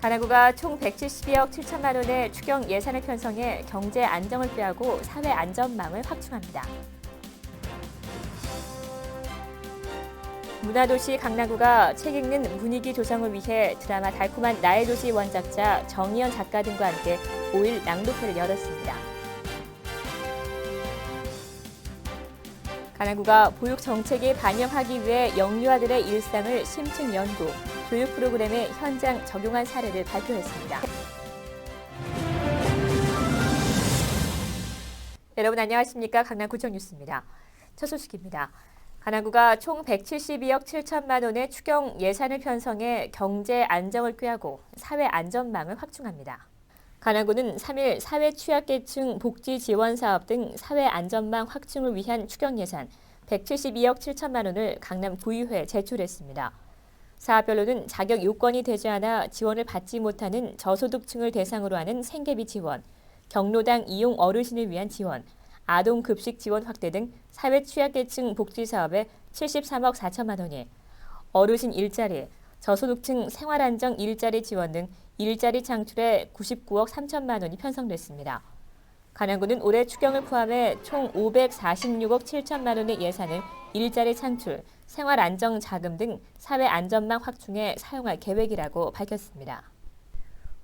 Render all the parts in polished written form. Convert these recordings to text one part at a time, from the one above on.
관악구가 총 172억 7천만 원의 추경 예산을 편성해 경제 안정을 꾀하고 사회 안전망을 확충합니다. 문화도시 강남구가 책 읽는 분위기 조성을 위해 드라마 달콤한 나의 도시 원작자 정희연 작가 등과 함께 5일 낭독회를 열었습니다. 관악구가 보육 정책에 반영하기 위해 영유아들의 일상을 심층 연구, 교육 프로그램에 현장 적용한 사례를 발표했습니다. 여러분 안녕하십니까? 강남구청 뉴스입니다. 첫 소식입니다. 관악구가 총 172억 7천만 원의 추경 예산을 편성해 경제 안정을 꾀하고 사회 안전망을 확충합니다. 관악구는 3일 사회 취약계층 복지 지원 사업 등 사회 안전망 확충을 위한 추경 예산 172억 7천만 원을 강남구의회에 제출했습니다. 사업별로는 자격 요건이 되지 않아 지원을 받지 못하는 저소득층을 대상으로 하는 생계비 지원, 경로당 이용 어르신을 위한 지원, 아동급식 지원 확대 등 사회 취약계층 복지 사업에 73억 4천만 원이, 어르신 일자리, 저소득층 생활안정 일자리 지원 등 일자리 창출에 99억 3천만 원이 편성됐습니다. 관악구는 올해 추경을 포함해 총 546억 7천만 원의 예산을 일자리 창출, 생활안정 자금 등 사회 안전망 확충에 사용할 계획이라고 밝혔습니다.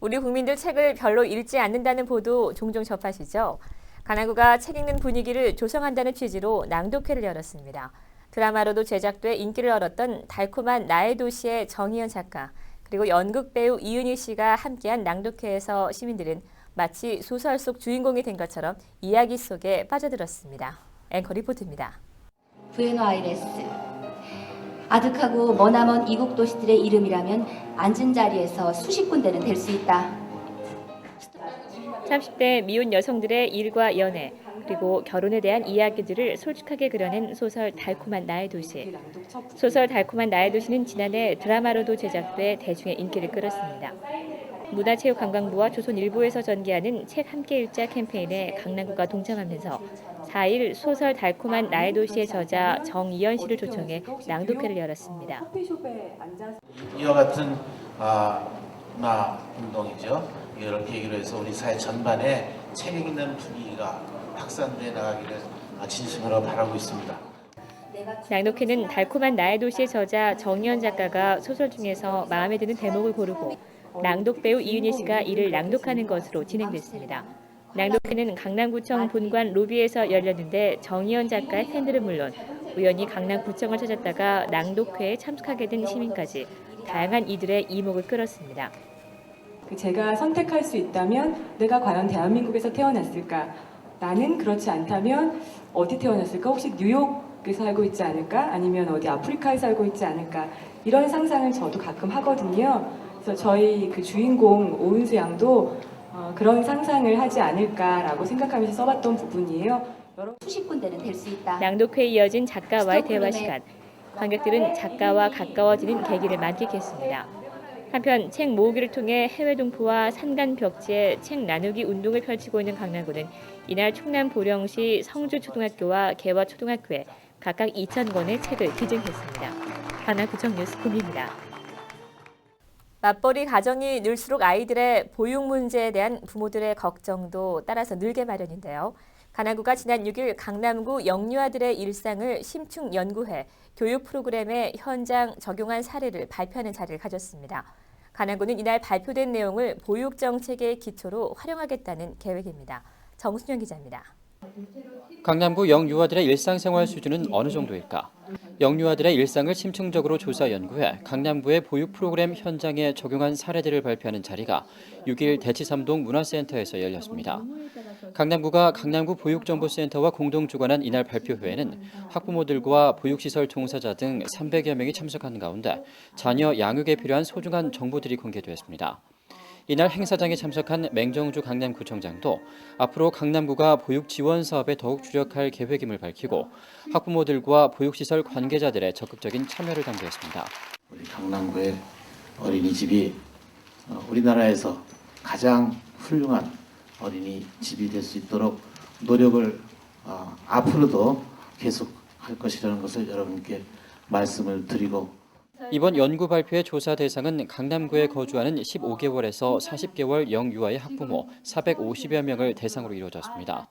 우리 국민들 책을 별로 읽지 않는다는 보도 종종 접하시죠? 관악구가 책 읽는 분위기를 조성한다는 취지로 낭독회를 열었습니다. 드라마로도 제작돼 인기를 얻었던 달콤한 나의 도시의 정희연 작가, 그리고 연극 배우 이은희 씨가 함께한 낭독회에서 시민들은 마치 소설 속 주인공이 된 것처럼 이야기 속에 빠져들었습니다. 앵커 리포트입니다. 부에노아이레스. 아득하고 머나먼 이국 도시들의 이름이라면 앉은 자리에서 수십 군데는 될 수 있다. 30대 미혼 여성들의 일과 연애, 그리고 결혼에 대한 이야기들을 솔직하게 그려낸 소설 달콤한 나의 도시. 소설 달콤한 나의 도시는 지난해 드라마로도 제작돼 대중의 인기를 끌었습니다. 문화체육관광부와 조선일보에서 전개하는 책 함께 읽자 캠페인에 강남구가 동참하면서 4일 소설 달콤한 나의 도시의 저자 정희연 씨를 초청해 낭독회를 열었습니다. 이와 같은 문화 운동이죠. 이를 계기로 해서 우리 사회 전반에 책 읽는 분위기가 확산돼 나가기를 진심으로 바라고 있습니다. 낭독회는 달콤한 나의 도시의 저자 정희연 작가가 소설 중에서 마음에 드는 대목을 고르고 낭독 배우 이은희 씨가 이를 낭독하는 것으로 진행됐습니다. 낭독회는 강남구청 본관 로비에서 열렸는데 정희연 작가의 팬들은 물론 우연히 강남구청을 찾았다가 낭독회에 참석하게 된 시민까지 다양한 이들의 이목을 끌었습니다. 제가 선택할 수 있다면 내가 과연 대한민국에서 태어났을까? 나는 그렇지 않다면 어디 태어났을까? 혹시 뉴욕에 살고 있지 않을까? 아니면 어디 아프리카에 살고 있지 않을까? 이런 상상을 저도 가끔 하거든요. 그래서 저희 그 주인공 오은수 양도 그런 상상을 하지 않을까라고 생각하면서 써봤던 부분이에요. 수십 군데는 될 수 있다. 낭독회에 이어진 작가와의 대화 시간. 관객들은 작가와 가까워지는 계기를 만끽했습니다. 한편 책 모으기를 통해 해외 동포와 산간 벽지에 책 나누기 운동을 펼치고 있는 강남구는 이날 충남 보령시 성주초등학교와 개화초등학교에 각각 2,000권의 책을 기증했습니다. 관악구청 뉴스 봄입니다. 맞벌이 가정이 늘수록 아이들의 보육 문제에 대한 부모들의 걱정도 따라서 늘게 마련인데요. 관악구가 지난 6일 강남구 영유아들의 일상을 심층 연구해 교육 프로그램에 현장 적용한 사례를 발표하는 자리를 가졌습니다. 관악구는 이날 발표된 내용을 보육 정책의 기초로 활용하겠다는 계획입니다. 정순영 기자입니다. 강남구 영유아들의 일상생활 수준은 어느 정도일까? 영유아들의 일상을 심층적으로 조사 연구해 강남구의 보육 프로그램 현장에 적용한 사례들을 발표하는 자리가 6일 대치삼동 문화센터에서 열렸습니다. 강남구가 강남구 보육정보센터와 공동 주관한 이날 발표회에는 학부모들과 보육시설 종사자 등 300여 명이 참석한 가운데 자녀 양육에 필요한 소중한 정보들이 공개됐습니다. 이날 행사장에 참석한 맹정주 강남구청장도 앞으로 강남구가 보육 지원 사업에 더욱 주력할 계획임을 밝히고 학부모들과 보육시설 관계자들의 적극적인 참여를 당부했습니다. 우리 강남구의 어린이집이 우리나라에서 가장 훌륭한 어린이집이 될 수 있도록 노력을 앞으로도 계속할 것이라는 것을 여러분께 말씀을 드리고 이번 연구 발표의 조사 대상은 강남구에 거주하는 15개월에서 40개월 영유아의 학부모 450여 명을 대상으로 이루어졌습니다.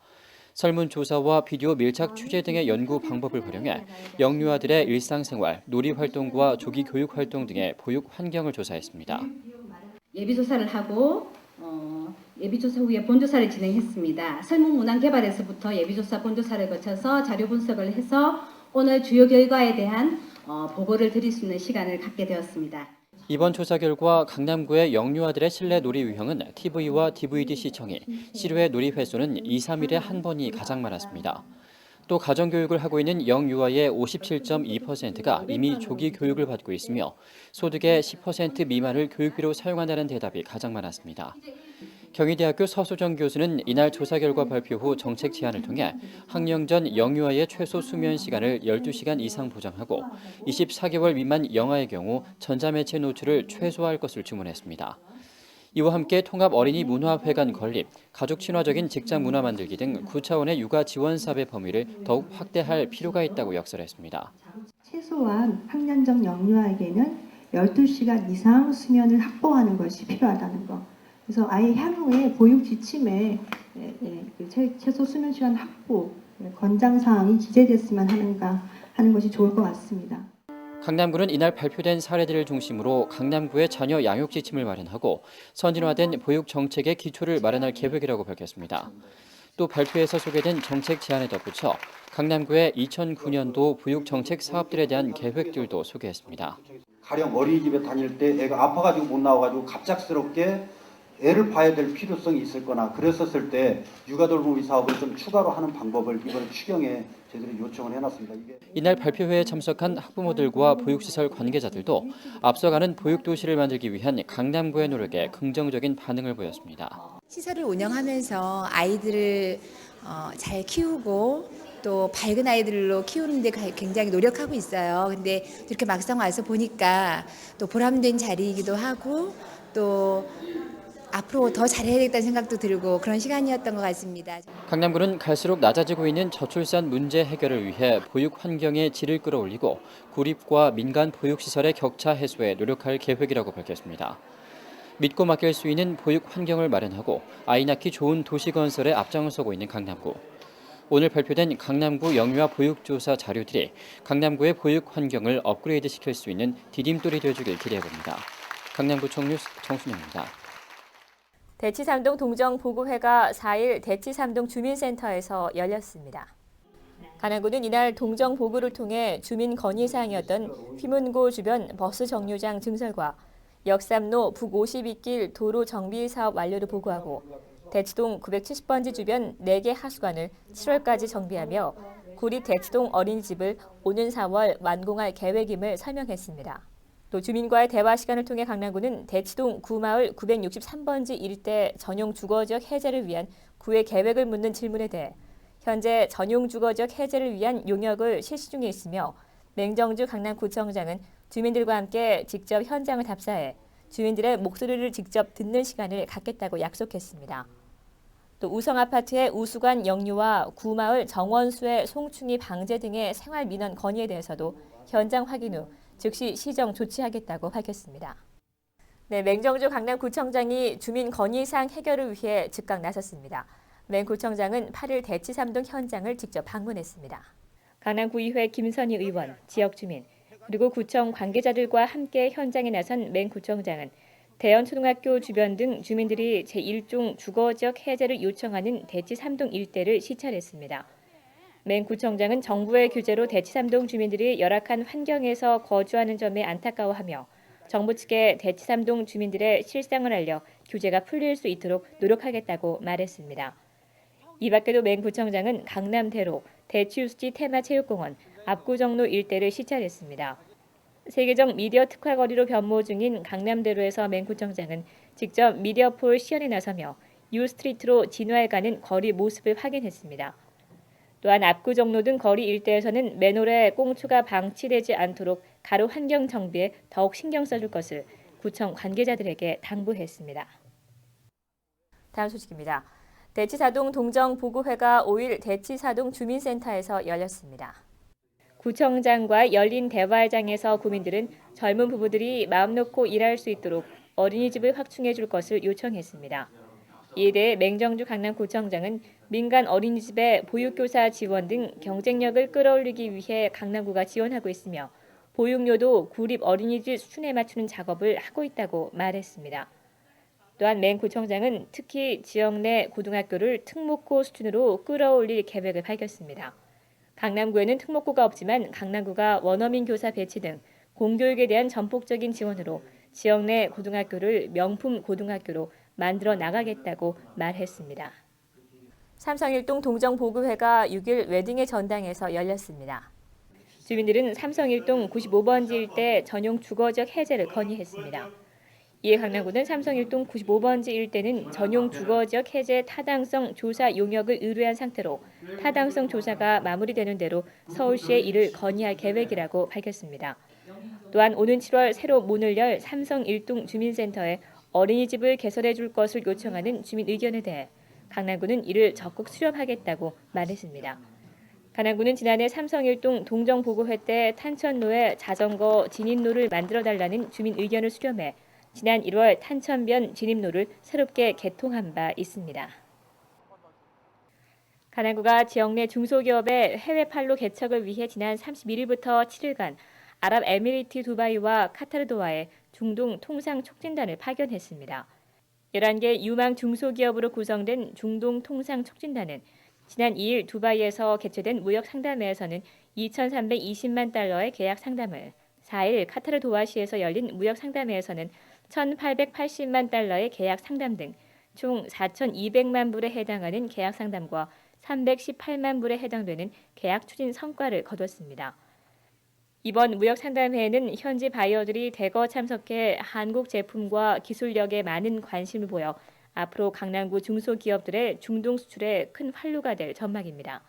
설문조사와 비디오 밀착 취재 등의 연구 방법을 활용해 영유아들의 일상생활, 놀이활동과 조기 교육활동 등의 보육 환경을 조사했습니다. 예비조사를 하고 예비조사 후에 본조사를 진행했습니다. 설문 문항 개발에서부터 예비조사 본조사를 거쳐서 자료 분석을 해서 오늘 주요 결과에 대한 보고를 드릴 수 있는 시간을 갖게 되었습니다. 이번 조사 결과 강남구의 영유아들의 실내 놀이 유형은 TV와 DVD 시청이, 실외 놀이 횟수는 2, 3일에 한 번이 가장 많았습니다. 또 가정교육을 하고 있는 영유아의 57.2%가 이미 조기 교육을 받고 있으며 소득의 10% 미만을 교육비로 사용한다는 대답이 가장 많았습니다. 경희대학교 서수정 교수는 이날 조사 결과 발표 후 정책 제안을 통해 학령 전 영유아의 최소 수면 시간을 12시간 이상 보장하고 24개월 미만 영아의 경우 전자매체 노출을 최소화할 것을 주문했습니다. 이와 함께 통합 어린이 문화회관 건립, 가족 친화적인 직장 문화 만들기 등 9차원의 육아 지원 사업의 범위를 더욱 확대할 필요가 있다고 역설했습니다. 최소한 학년적 영유아에게는 12시간 이상 수면을 확보하는 것이 필요하다는 것. 그래서 아예 향후에 보육 지침에 최소 수면 시간 확보 권장 사항이 기재됐으면 하는 것이 좋을 것 같습니다. 강남구는 이날 발표된 사례들을 중심으로 강남구의 자녀 양육 지침을 마련하고 선진화된 보육 정책의 기초를 마련할 계획이라고 밝혔습니다. 또 발표에서 소개된 정책 제안에 덧붙여 강남구의 2009년도 보육 정책 사업들에 대한 계획들도 소개했습니다. 가령 어린이집에 다닐 때 애가 아파가지고 못 나와가지고 갑작스럽게 애를 봐야 될 필요성이 있을 거나 그랬었을 때 육아돌보미 사업을 좀 추가로 하는 방법을 이번 추경에 저희들이 요청을 해놨습니다. 이날 발표회에 참석한 학부모들과 보육시설 관계자들도 앞서가는 보육도시를 만들기 위한 강남구의 노력에 긍정적인 반응을 보였습니다. 시설을 운영하면서 아이들을 잘 키우고 또 밝은 아이들로 키우는 데 굉장히 노력하고 있어요. 근데 이렇게 막상 와서 보니까 또 보람된 자리이기도 하고 또 앞으로 더 잘해야겠다는 생각도 들고 그런 시간이었던 것 같습니다. 강남구는 갈수록 낮아지고 있는 저출산 문제 해결을 위해 보육 환경의 질을 끌어올리고 구립과 민간 보육시설의 격차 해소에 노력할 계획이라고 밝혔습니다. 믿고 맡길 수 있는 보육 환경을 마련하고 아이 낳기 좋은 도시 건설에 앞장서고 있는 강남구. 오늘 발표된 강남구 영유아 보육조사 자료들이 강남구의 보육 환경을 업그레이드 시킬 수 있는 디딤돌이 되어주길 기대해봅니다. 강남구청 뉴스 정순영입니다. 대치삼동 동정보고회가 4일 대치삼동 주민센터에서 열렸습니다. 강남구는 이날 동정보고를 통해 주민 건의사항이었던 휘문고 주변 버스 정류장 증설과 역삼로 북52길 도로 정비 사업 완료를 보고하고 대치동 970번지 주변 4개 하수관을 7월까지 정비하며 구리 대치동 어린이집을 오는 4월 완공할 계획임을 설명했습니다. 또 주민과의 대화 시간을 통해 강남구는 대치동 구마을 963번지 일대 전용 주거지역 해제를 위한 구의 계획을 묻는 질문에 대해 현재 전용 주거지역 해제를 위한 용역을 실시 중에 있으며 맹정주 강남구청장은 주민들과 함께 직접 현장을 답사해 주민들의 목소리를 직접 듣는 시간을 갖겠다고 약속했습니다. 또 우성아파트의 우수관 영유아 구마을 정원수의 송충이 방제 등의 생활민원 건의에 대해서도 현장 확인 후 즉시 시정 조치하겠다고 밝혔습니다. 네, 맹정주 강남구청장이 주민 건의사항 해결을 위해 즉각 나섰습니다. 맹 구청장은 8일 대치삼동 현장을 직접 방문했습니다. 강남구의회 김선희 의원, 지역 주민, 그리고 구청 관계자들과 함께 현장에 나선 맹 구청장은 대연초등학교 주변 등 주민들이 제1종 주거지역 해제를 요청하는 대치삼동 일대를 시찰했습니다. 맹 구청장은 정부의 규제로 대치삼동 주민들이 열악한 환경에서 거주하는 점에 안타까워하며 정부 측에 대치삼동 주민들의 실상을 알려 규제가 풀릴 수 있도록 노력하겠다고 말했습니다. 이 밖에도 맹 구청장은 강남대로, 대치우스지 테마체육공원, 압구정로 일대를 시찰했습니다. 세계적 미디어 특화 거리로 변모 중인 강남대로에서 맹 구청장은 직접 미디어폴 시연에 나서며 유스트리트로 진화해가는 거리 모습을 확인했습니다. 또한 압구정로 등 거리 일대에서는 맨홀에 꽁초가 방치되지 않도록 가로 환경 정비에 더욱 신경 써줄 것을 구청 관계자들에게 당부했습니다. 다음 소식입니다. 대치사동 동정보고회가 5일 대치사동 주민센터에서 열렸습니다. 구청장과 열린 대화장에서 구민들은 젊은 부부들이 마음 놓고 일할 수 있도록 어린이집을 확충해 줄 것을 요청했습니다. 이에 대해 맹정주 강남구청장은 민간 어린이집의 보육교사 지원 등 경쟁력을 끌어올리기 위해 강남구가 지원하고 있으며 보육료도 구립 어린이집 수준에 맞추는 작업을 하고 있다고 말했습니다. 또한 맹 구청장은 특히 지역 내 고등학교를 특목고 수준으로 끌어올릴 계획을 밝혔습니다. 강남구에는 특목고가 없지만 강남구가 원어민 교사 배치 등 공교육에 대한 전폭적인 지원으로 지역 내 고등학교를 명품 고등학교로 만들어 나가겠다고 말했습니다. 삼성일동 동정보급회가 6일 웨딩의 전당에서 열렸습니다. 주민들은 삼성일동 95번지 일대 전용 주거지역 해제를 건의했습니다. 이에 강남구는 삼성일동 95번지 일대는 전용 주거지역 해제 타당성 조사 용역을 의뢰한 상태로 타당성 조사가 마무리되는 대로 서울시에 이를 건의할 계획이라고 밝혔습니다. 또한 오는 7월 새로 문을 열 삼성일동 주민센터에 어린이집을 개설해 줄 것을 요청하는 주민 의견에 대해 강남구는 이를 적극 수렴하겠다고 말했습니다. 강남구는 지난해 삼성일동 동정보고회 때 탄천로에 자전거 진입로를 만들어달라는 주민 의견을 수렴해 지난 1월 탄천변 진입로를 새롭게 개통한 바 있습니다. 강남구가 지역 내 중소기업의 해외 판로 개척을 위해 지난 31일부터 7일간 아랍에미리트 두바이와 카타르 도하에 중동 통상 촉진단을 파견했습니다. 11개 유망 중소기업으로 구성된 중동 통상 촉진단은 지난 2일 두바이에서 개최된 무역 상담회에서는 2,320만 달러의 계약 상담을, 4일 카타르 도하시에서 열린 무역 상담회에서는 1,880만 달러의 계약 상담 등 총 4,200만 불에 해당하는 계약 상담과 318만 불에 해당되는 계약 추진 성과를 거뒀습니다. 이번 무역 상담회에는 현지 바이어들이 대거 참석해 한국 제품과 기술력에 많은 관심을 보여 앞으로 강남구 중소기업들의 중동 수출에 큰 활로가 될 전망입니다.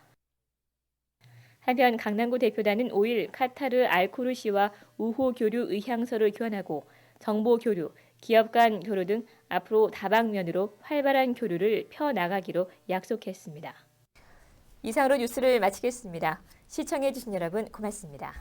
한편 강남구 대표단은 5일 카타르 알쿠르시와 우호 교류 의향서를 교환하고 정보 교류, 기업 간 교류 등 앞으로 다방면으로 활발한 교류를 펴나가기로 약속했습니다. 이상으로 뉴스를 마치겠습니다. 시청해주신 여러분 고맙습니다.